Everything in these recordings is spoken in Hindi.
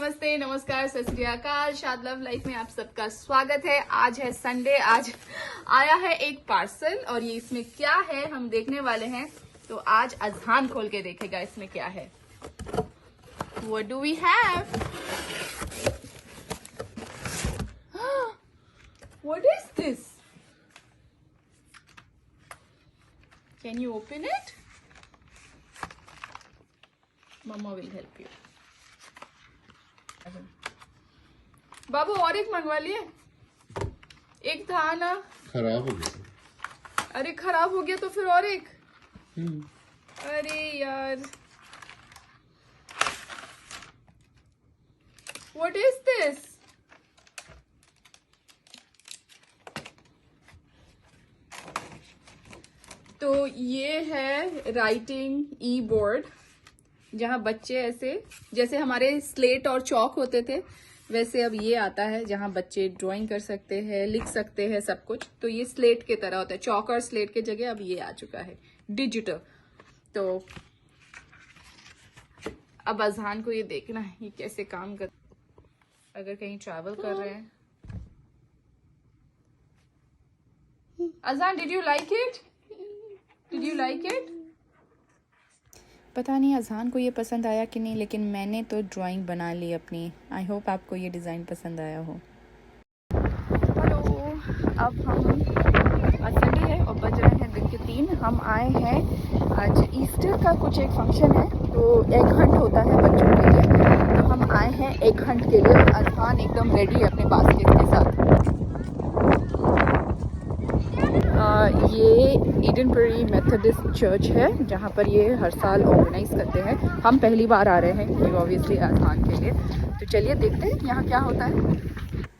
नमस्ते, नमस्कार, सत श्री अकाल। शाद लव लाइफ में आप सबका स्वागत है। आज है संडे। आज आया है एक पार्सल और ये इसमें क्या है हम देखने वाले हैं। तो आज अजहान खोल के देखेगा इसमें क्या है। What do we have? What is this? Can you open it? Mama will help you. बाबू और एक मंगवा लिए। एक था ना, खराब हो गया। अरे खराब हो गया तो फिर और एक। अरे यार, What is this? तो ये है राइटिंग ई बोर्ड, जहाँ बच्चे ऐसे जैसे हमारे स्लेट और चौक होते थे वैसे अब ये आता है, जहाँ बच्चे ड्राइंग कर सकते हैं, लिख सकते हैं, सब कुछ। तो ये स्लेट की तरह होता है, चौक और स्लेट की जगह अब ये आ चुका है डिजिटल। तो अब अजहान को ये देखना है ये कैसे काम कर, अगर कहीं ट्रैवल कर रहे हैं। Azhan, did you like it? Did you like it? पता नहीं अजहान को ये पसंद आया कि नहीं, लेकिन मैंने तो ड्राइंग बना ली अपनी। आई होप आपको ये डिज़ाइन पसंद आया हो। हेलो, अब हम आज संडे है और बज रहे हैं दिन के 3। हम आए हैं, आज ईस्टर का कुछ एक फंक्शन है तो एग हंट होता है बच्चों के लिए। तो हम आए हैं एग हंट के लिए। अजहान एकदम रेडी है अपने बास्केट के साथ। ये ईडनबरी मेथोडिस्ट चर्च है जहाँ पर ये हर साल ऑर्गेनाइज करते हैं। हम पहली बार आ रहे हैं ऑब्वियसली अजहान के लिए। तो चलिए देखते हैं यहाँ क्या होता है।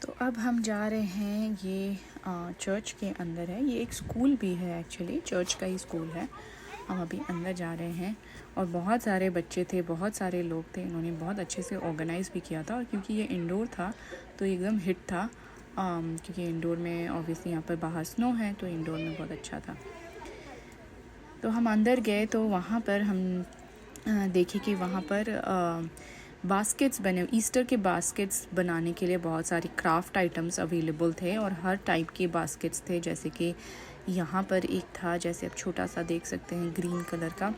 तो अब हम जा रहे हैं, ये चर्च के अंदर है। ये एक स्कूल भी है, एक्चुअली चर्च का ही स्कूल है। हम अभी अंदर जा रहे हैं और बहुत सारे बच्चे थे, बहुत सारे लोग थे। इन्होंने बहुत अच्छे से ऑर्गेनाइज भी किया था और क्योंकि ये इंडोर था तो एकदम हिट था। क्योंकि इंडोर में ऑब्वियसली यहाँ पर बाहर स्नो है तो इंडोर में बहुत अच्छा था। तो हम अंदर गए तो वहाँ पर हम देखे कि वहाँ पर बास्केट्स बने, ईस्टर के बास्केट्स बनाने के लिए बहुत सारी क्राफ्ट आइटम्स अवेलेबल थे और हर टाइप के बास्केट्स थे। जैसे कि यहाँ पर एक था, जैसे आप छोटा सा देख सकते हैं, ग्रीन कलर का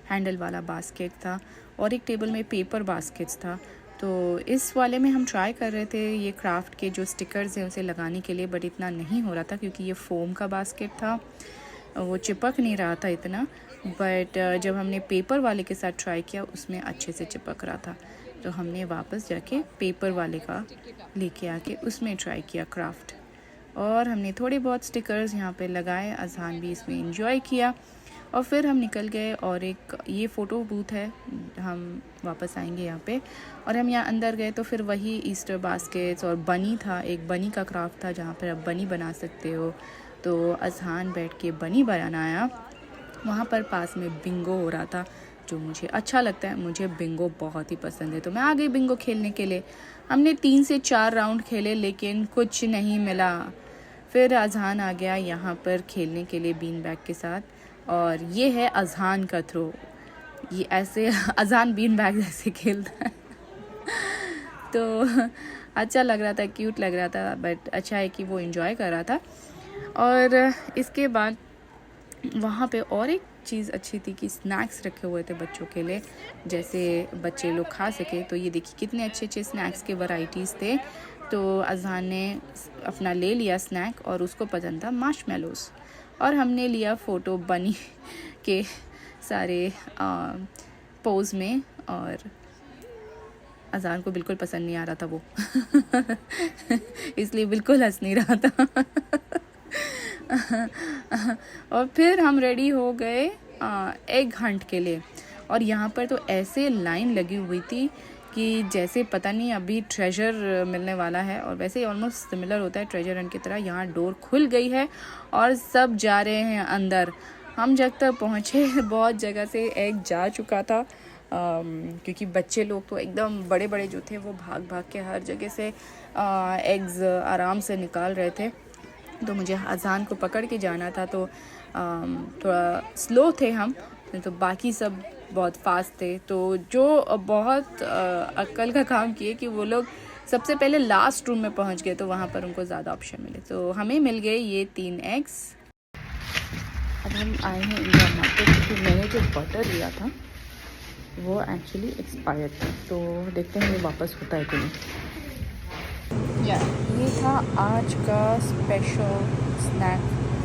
हैंडल वाला बास्केट था और एक टेबल में पेपर बास्केट्स था। तो इस वाले में हम ट्राई कर रहे थे ये क्राफ्ट के जो स्टिकर्स हैं उसे लगाने के लिए, बट इतना नहीं हो रहा था क्योंकि ये फोम का बास्केट था, वो चिपक नहीं रहा था इतना। बट जब हमने पेपर वाले के साथ ट्राई किया उसमें अच्छे से चिपक रहा था। तो हमने वापस जाके पेपर वाले का लेके आके उसमें ट्राई किया क्राफ्ट और हमने थोड़े बहुत स्टिकर्स यहाँ पे लगाए। अजहान भी इसमें एंजॉय किया और फिर हम निकल गए। और एक ये फ़ोटो बूथ है, हम वापस आएंगे यहाँ पे। और हम यहाँ अंदर गए तो फिर वही ईस्टर बास्केट्स और बनी था, एक बनी का क्राफ्ट था जहाँ पर आप बनी बना सकते हो। तो अजहान बैठ के बनी बनाया। वहाँ पर पास में बिंगो हो रहा था जो मुझे अच्छा लगता है, मुझे बिंगो बहुत ही पसंद है। तो मैं आ गई बिंगो खेलने के लिए। हमने 3 से 4 राउंड खेले लेकिन कुछ नहीं मिला। फिर अजहान आ गया यहाँ पर खेलने के लिए बीन बैग के साथ। और ये है अजहान का थ्रो, ये ऐसे अजहान बीन बैग जैसे खेलता है। तो अच्छा लग रहा था, क्यूट लग रहा था, बट अच्छा है कि वो एंजॉय कर रहा था। और इसके बाद वहाँ पे और एक चीज़ अच्छी थी कि स्नैक्स रखे हुए थे बच्चों के लिए, जैसे बच्चे लोग खा सके। तो ये देखिए कितने अच्छे अच्छे स्नैक्स के वैरायटीज़ थे। तो अजहान ने अपना ले लिया स्नैक और उसको पसंद था मार्शमेलोस। और हमने लिया फ़ोटो बनी के सारे पोज में और अजहान को बिल्कुल पसंद नहीं आ रहा था वो इसलिए बिल्कुल हंस नहीं रहा था और फिर हम रेडी हो गए एग हंट के लिए। और यहाँ पर तो ऐसे लाइन लगी हुई थी कि जैसे पता नहीं अभी ट्रेजर मिलने वाला है। और वैसे ऑलमोस्ट सिमिलर होता है ट्रेजर हंट की तरह। यहाँ डोर खुल गई है और सब जा रहे हैं अंदर। हम जब तक पहुँचे बहुत जगह से एग जा चुका था, क्योंकि बच्चे लोग तो एकदम बड़े बड़े जो थे वो भाग भाग के हर जगह से एग्स आराम से निकाल रहे थे। तो मुझे अजहान को पकड़ के जाना था तो थोड़ा स्लो थे हम, तो बाकी सब बहुत फास्ट थे, तो जो बहुत अक्ल का काम किए कि वो लोग सबसे पहले लास्ट रूम में पहुंच गए, तो वहाँ पर उनको ज़्यादा ऑप्शन मिले। तो हमें मिल गए ये 3 एग्स। अब हम आए हैं इंडिया मार्केट, क्योंकि मैंने जो बटर लिया था वो एक्चुअली एक्सपायर्ड था, तो देखते हैं ये वापस होता है कि नहीं। ये था आज का special snack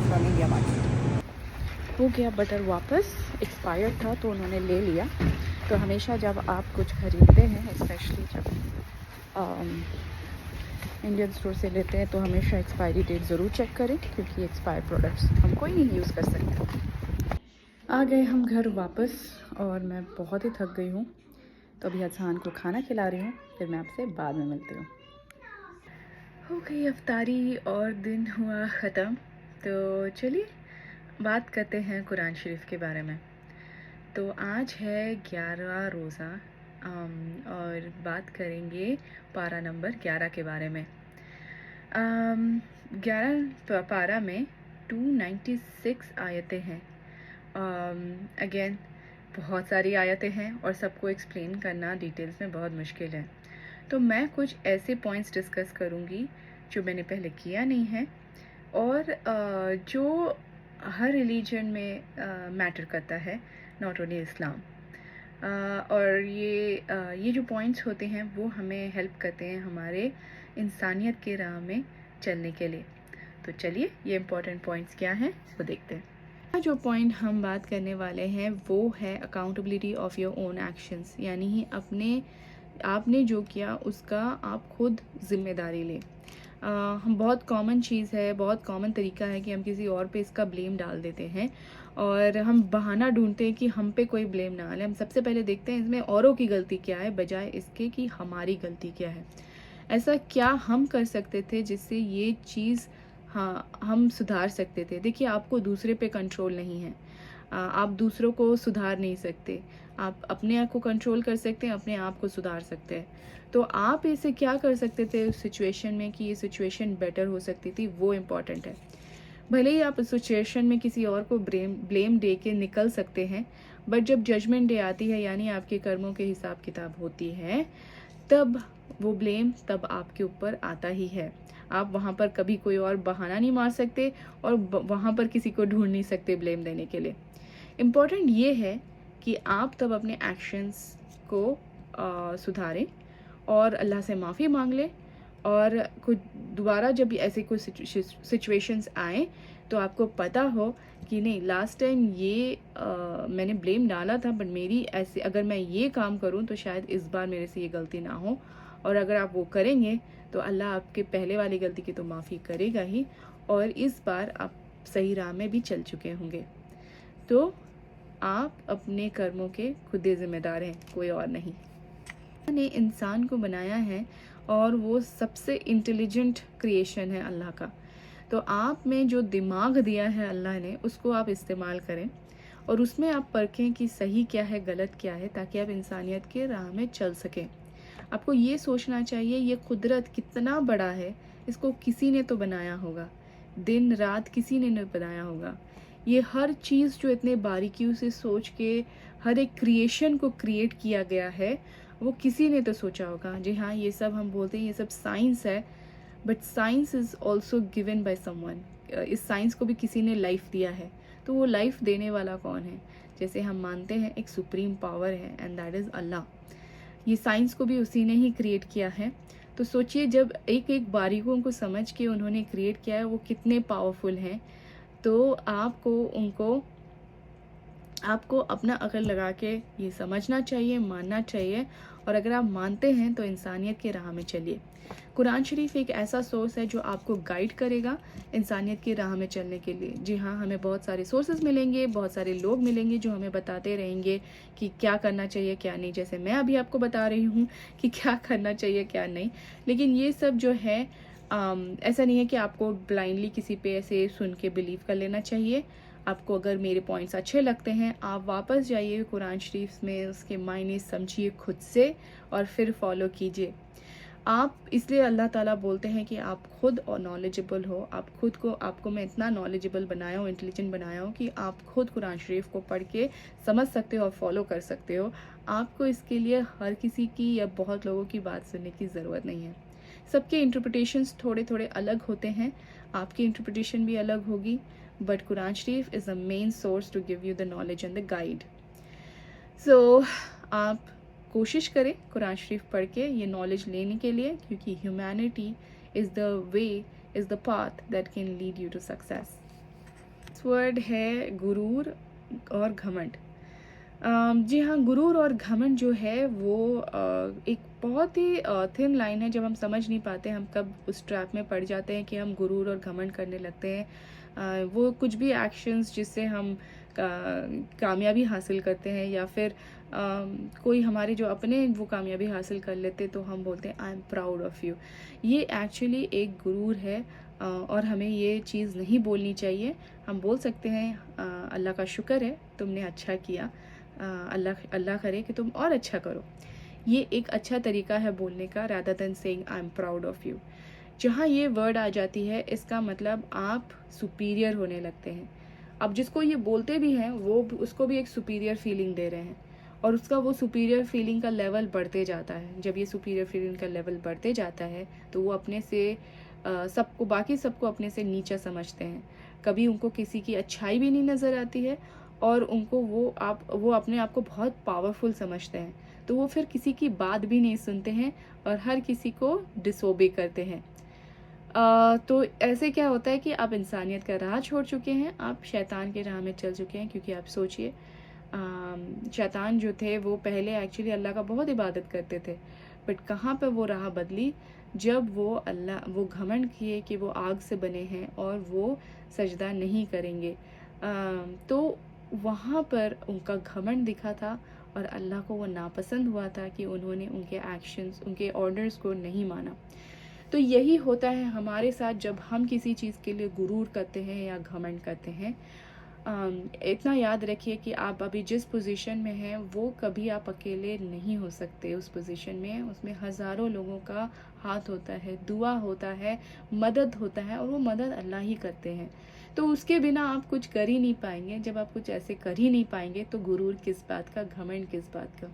from India market. हो गया बटर वापस, एक्सपायर्ड था तो उन्होंने ले लिया। तो हमेशा जब आप कुछ ख़रीदते हैं, स्पेशली जब इंडियन स्टोर से लेते हैं, तो हमेशा एक्सपायरी डेट ज़रूर चेक करें, क्योंकि एक्सपायर्ड प्रोडक्ट्स हम कोई नहीं यूज़ कर सकते। आ गए हम घर वापस और मैं बहुत ही थक गई हूँ, तो अभी अजहान को खाना खिला रही हूँ, फिर मैं आपसे बाद में मिलती हूँ। हो गई अफ्तारी और दिन हुआ ख़त्म। तो चलिए बात करते हैं कुरान शरीफ के बारे में। तो आज है 11 रोज़ा और बात करेंगे पारा नंबर 11 के बारे में। 11 पारा में 296 आयतें हैं। अगेन बहुत सारी आयतें हैं और सबको एक्सप्लेन करना डिटेल्स में बहुत मुश्किल है। तो मैं कुछ ऐसे पॉइंट्स डिस्कस करूँगी जो मैंने पहले किया नहीं है और जो हर रिलीजन में मैटर करता है, नॉट ओनली इस्लाम। और ये जो पॉइंट्स होते हैं वो हमें हेल्प करते हैं हमारे इंसानियत के राह में चलने के लिए। तो चलिए ये इम्पोर्टेंट पॉइंट्स क्या हैं वो देखते हैं। जो पॉइंट हम बात करने वाले हैं वो है accountability of your own actions, यानी ही आपने जो किया उसका आप खुद जिम्मेदारी लें। हम बहुत कॉमन चीज़ है, बहुत कॉमन तरीका है कि हम किसी और पे इसका ब्लेम डाल देते हैं और हम बहाना ढूंढते हैं कि हम पे कोई ब्लेम ना डाले। हम सबसे पहले देखते हैं इसमें औरों की गलती क्या है बजाय इसके कि हमारी गलती क्या है। ऐसा क्या हम कर सकते थे जिससे ये चीज़ हम सुधार सकते थे। देखिए, आपको दूसरे पे कंट्रोल नहीं है, आप दूसरों को सुधार नहीं सकते, आप अपने आप को कंट्रोल कर सकते हैं, अपने आप को सुधार सकते हैं। तो आप ऐसे क्या कर सकते थे उस सिचुएशन में कि ये सिचुएशन बेटर हो सकती थी, वो इम्पॉर्टेंट है। भले ही आप उस सिचुएशन में किसी और को ब्लेम दे के निकल सकते हैं, बट जब जजमेंट डे आती है, यानी आपके कर्मों के हिसाब किताब होती है, तब वो ब्लेम तब आपके ऊपर आता ही है। आप वहाँ पर कभी कोई और बहाना नहीं मार सकते और वहाँ पर किसी को ढूंढ नहीं सकते ब्लेम देने के लिए। इम्पॉर्टेंट ये है कि आप तब अपने एक्शंस को सुधारें और अल्लाह से माफ़ी मांग लें, और कुछ दोबारा जब ऐसे कोई सिचुएशंस आए तो आपको पता हो कि नहीं, लास्ट टाइम ये मैंने ब्लेम डाला था, बट मेरी ऐसे अगर मैं ये काम करूं तो शायद इस बार मेरे से ये गलती ना हो। और अगर आप वो करेंगे तो अल्लाह आपके पहले वाली गलती की तो माफ़ी करेगा ही, और इस बार आप सही राह में भी चल चुके होंगे। तो आप अपने कर्मों के खुद ही जिम्मेदार हैं, कोई और नहीं। ने इंसान को बनाया है और वो सबसे इंटेलिजेंट क्रिएशन है अल्लाह का। तो आप में जो दिमाग दिया है अल्लाह ने, उसको आप इस्तेमाल करें और उसमें आप परखें कि सही क्या है, गलत क्या है, ताकि आप इंसानियत के राह में चल सकें। आपको ये सोचना चाहिए ये कुदरत कितना बड़ा है, इसको किसी ने तो बनाया होगा, दिन रात किसी ने बनाया होगा। ये हर चीज़ जो इतने बारीकियों से सोच के हर एक क्रिएशन को क्रिएट किया गया है, वो किसी ने तो सोचा होगा। जी हाँ, ये सब हम बोलते हैं ये सब साइंस है, but science is also given by someone. इस साइंस को भी किसी ने लाइफ दिया है, तो वो लाइफ देने वाला कौन है? जैसे हम मानते हैं एक सुप्रीम पावर है, एंड दैट इज़ अल्लाह। ये साइंस को भी उसी ने ही क्रिएट किया है। तो सोचिए, जब एक एक बारीकों को समझ के उन्होंने क्रिएट किया है, वो कितने पावरफुल हैं। तो आपको अपना अकल लगा के ये समझना चाहिए, मानना चाहिए, और अगर आप मानते हैं तो इंसानियत के राह में चलिए। कुरान शरीफ एक ऐसा सोर्स है जो आपको गाइड करेगा इंसानियत की राह में चलने के लिए। जी हाँ, हमें बहुत सारे सोर्सेज मिलेंगे, बहुत सारे लोग मिलेंगे जो हमें बताते रहेंगे कि क्या करना चाहिए क्या नहीं, जैसे मैं अभी आपको बता रही हूँ कि क्या करना चाहिए क्या नहीं। लेकिन ये सब जो है ऐसा नहीं है कि आपको ब्लाइंडली किसी पे ऐसे सुन के बिलीव कर लेना चाहिए। आपको अगर मेरे पॉइंट्स अच्छे लगते हैं, आप वापस जाइए कुरान शरीफ में, उसके मायने समझिए खुद से और फिर फॉलो कीजिए। आप इसलिए अल्लाह ताला बोलते हैं कि आप खुद और नॉलेजेबल हो, आप खुद को, आपको मैं इतना नॉलेजेबल बनाया हूँ, इंटेलिजेंट बनाया हूँ कि आप खुद कुरान शरीफ को पढ़ के समझ सकते हो और फॉलो कर सकते हो। आपको इसके लिए हर किसी की या बहुत लोगों की बात सुनने की ज़रूरत नहीं है। सबके इंटरप्रिटेशंस थोड़े थोड़े अलग होते हैं, आपकी इंटरप्रिटेशन भी अलग होगी, but Quran Sharif is the main source to give you the knowledge and the guide. So आप कोशिश करें कुरान शरीफ पढ़ के ये नॉलेज लेने के लिए, क्योंकि humanity is the way, is the path that can lead you to success. Word है गुरूर और घमंड। जी हाँ, गुरूर और घमंड जो है वो एक बहुत ही थिन लाइन है। जब हम समझ नहीं पाते हम कब उस ट्रैप में पड़ जाते हैं कि हम गुरूर और घमंड करने लगते हैं। वो कुछ भी एक्शंस जिससे हम कामयाबी हासिल करते हैं, या फिर कोई हमारे जो अपने वो कामयाबी हासिल कर लेते तो हम बोलते हैं I am proud of you. ये एक्चुअली एक गुरूर है और हमें ये चीज़ नहीं बोलनी चाहिए। हम बोल सकते हैं अल्लाह का शुक्र है तुमने अच्छा किया, अल्लाह करे कि तुम और अच्छा करो। ये एक अच्छा तरीका है बोलने का, rather than saying I am proud of you. जहाँ ये वर्ड आ जाती है इसका मतलब आप सुपीरियर होने लगते हैं। अब जिसको ये बोलते भी हैं वो उसको भी एक सुपीरियर फीलिंग दे रहे हैं, और उसका वो सुपीरियर फीलिंग का लेवल बढ़ते जाता है। जब ये सुपीरियर फीलिंग का लेवल बढ़ते जाता है तो वो अपने से सबको, बाकी सबको अपने से नीचा समझते हैं। कभी उनको किसी की अच्छाई भी नहीं नज़र आती है, और उनको वो अपने आप को बहुत पावरफुल समझते हैं, तो वो फिर किसी की बात भी नहीं सुनते हैं और हर किसी को डिसोबे करते हैं। तो ऐसे क्या होता है कि आप इंसानियत का राह छोड़ चुके हैं, आप शैतान के राह में चल चुके हैं। क्योंकि आप सोचिए शैतान जो थे वो पहले एक्चुअली अल्लाह का बहुत इबादत करते थे, बट कहाँ पे वो राह बदली जब वो घमंड किए कि वो आग से बने हैं और वो सजदा नहीं करेंगे। तो वहाँ पर उनका घमंड दिखा था और अल्लाह को वो नापसंद हुआ था कि उन्होंने उनके एक्शंस, उनके ऑर्डर्स को नहीं माना। तो यही होता है हमारे साथ जब हम किसी चीज़ के लिए गुरूर करते हैं या घमंड करते हैं। इतना याद रखिए कि आप अभी जिस पोजीशन में हैं वो कभी आप अकेले नहीं हो सकते। उस पोजीशन में उसमें हज़ारों लोगों का हाथ होता है, दुआ होता है, मदद होता है, और वो मदद अल्लाह ही करते हैं। तो उसके बिना आप कुछ कर ही नहीं पाएंगे। जब आप कुछ ऐसे कर ही नहीं पाएंगे तो गुरूर किस बात का, घमंड किस बात का।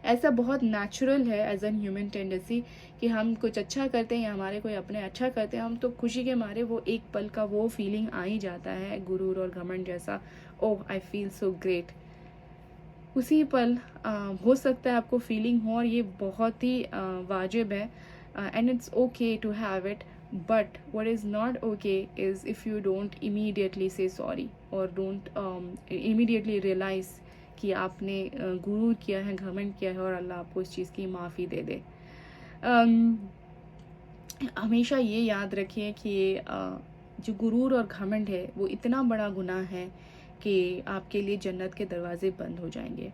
ऐसा बहुत नेचुरल है एज एन ह्यूमन टेंडेंसी कि हम कुछ अच्छा करते हैं या हमारे कोई अपने अच्छा करते हैं, हम तो खुशी के मारे वो एक पल का वो फीलिंग आ ही जाता है गुरूर और घमंड जैसा, ओह आई फील सो ग्रेट। उसी पल हो सकता है आपको फीलिंग हो, और ये बहुत ही वाजिब है, and it's okay to have it. But what is not okay is if you don't immediately say sorry or don't immediately realize कि आपने गुरूर किया है, घमंड किया है, और अल्लाह आपको इस चीज़ की माफ़ी दे दे। हमेशा ये याद रखिए कि जो गुरूर और घमंड है वो इतना बड़ा गुनाह है कि आपके लिए जन्नत के दरवाजे बंद हो जाएंगे।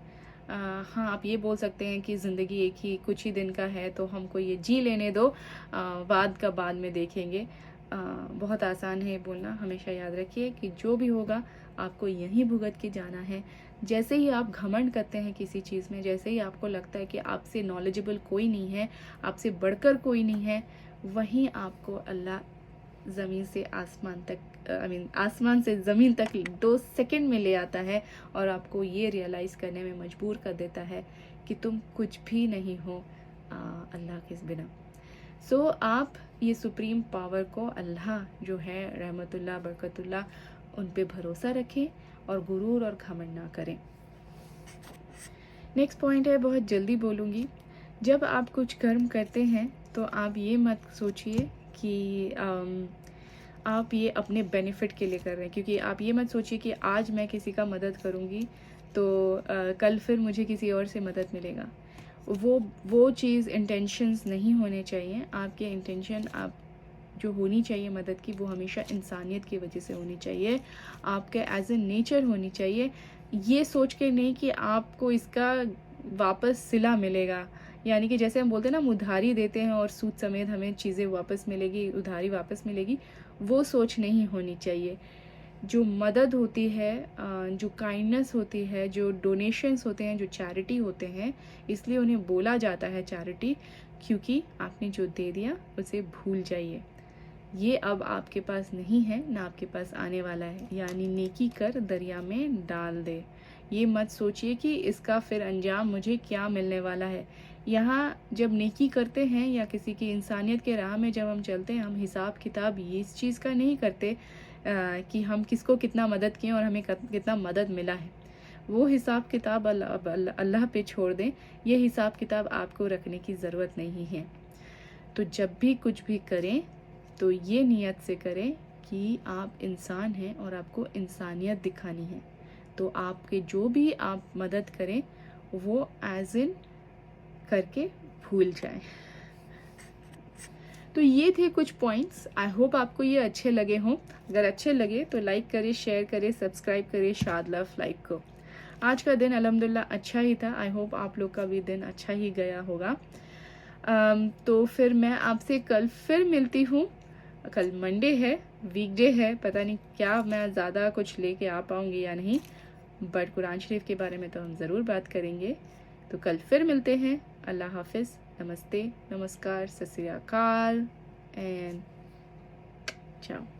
हाँ, आप ये बोल सकते हैं कि ज़िंदगी एक ही कुछ ही दिन का है तो हमको ये जी लेने दो, बाद का बाद में देखेंगे। बहुत आसान है बोलना। हमेशा याद रखिए कि जो भी होगा आपको यहीं भुगत के जाना है। जैसे ही आप घमंड करते हैं किसी चीज़ में, जैसे ही आपको लगता है कि आपसे नॉलेजेबल कोई नहीं है, आपसे बढ़कर कोई नहीं है, वहीं आपको अल्लाह ज़मीन से आसमान तक, आसमान से ज़मीन तक 2 सेकंड में ले आता है और आपको ये रियलाइज़ करने में मजबूर कर देता है कि तुम कुछ भी नहीं हो अल्लाह के बिना। सो आप ये सुप्रीम पावर को, अल्लाह जो है रहमतुल्लाह बरकतुल्लाह, उन पे भरोसा रखें और गुरूर और घमंड ना करें। नेक्स्ट पॉइंट है, बहुत जल्दी बोलूँगी। जब आप कुछ कर्म करते हैं तो आप ये मत सोचिए कि आप ये अपने बेनिफिट के लिए कर रहे हैं, क्योंकि आप ये मत सोचिए कि आज मैं किसी का मदद करूँगी तो कल फिर मुझे किसी और से मदद मिलेगा। वो चीज़ इंटेंशंस नहीं होने चाहिए। आपके इंटेंशन आप जो होनी चाहिए मदद की, वो हमेशा इंसानियत की वजह से होनी चाहिए, आपके एज ए नेचर होनी चाहिए। ये सोच के नहीं कि आपको इसका वापस सिला मिलेगा, यानी कि जैसे हम बोलते हैं ना, हम उधारी देते हैं और सूद समेत हमें चीज़ें वापस मिलेगी, उधारी वापस मिलेगी, वो सोच नहीं होनी चाहिए। जो मदद होती है, जो काइंडनेस होती है, जो डोनेशंस होते हैं, जो चैरिटी होते हैं, इसलिए उन्हें बोला जाता है चैरिटी, क्योंकि आपने जो दे दिया उसे भूल जाइए। ये अब आपके पास नहीं है, ना आपके पास आने वाला है। यानी नेकी कर दरिया में डाल दे। ये मत सोचिए कि इसका फिर अंजाम मुझे क्या मिलने वाला है। यहाँ जब नेकी करते हैं या किसी की इंसानियत के राह में जब हम चलते हैं, हम हिसाब किताब ये इस चीज़ का नहीं करते कि हम किसको कितना मदद किए और हमें कितना मदद मिला है। वो हिसाब किताब अल्लाह पे छोड़ दें। ये हिसाब किताब आपको रखने की ज़रूरत नहीं है। तो जब भी कुछ भी करें तो ये नियत से करें कि आप इंसान हैं और आपको इंसानियत दिखानी है। तो आपके जो भी आप मदद करें वो एज इन करके भूल जाएं। तो ये थे कुछ पॉइंट्स। आई होप आपको ये अच्छे लगे हों। अगर अच्छे लगे तो लाइक करें, शेयर करें, सब्सक्राइब करें शाद लव लाइक को। आज का दिन अल्हम्दुलिल्लाह अच्छा ही था। आई होप आप लोग का भी दिन अच्छा ही गया होगा। तो फिर मैं आपसे कल फिर मिलती हूँ। कल मंडे है, वीकडे है, पता नहीं क्या मैं ज़्यादा कुछ लेके आ पाऊँगी या नहीं, बट कुरान शरीफ के बारे में तो हम ज़रूर बात करेंगे। तो कल फिर मिलते हैं। अल्लाह हाफिज़, नमस्ते, नमस्कार, सत श्री अकाल एंड ciao।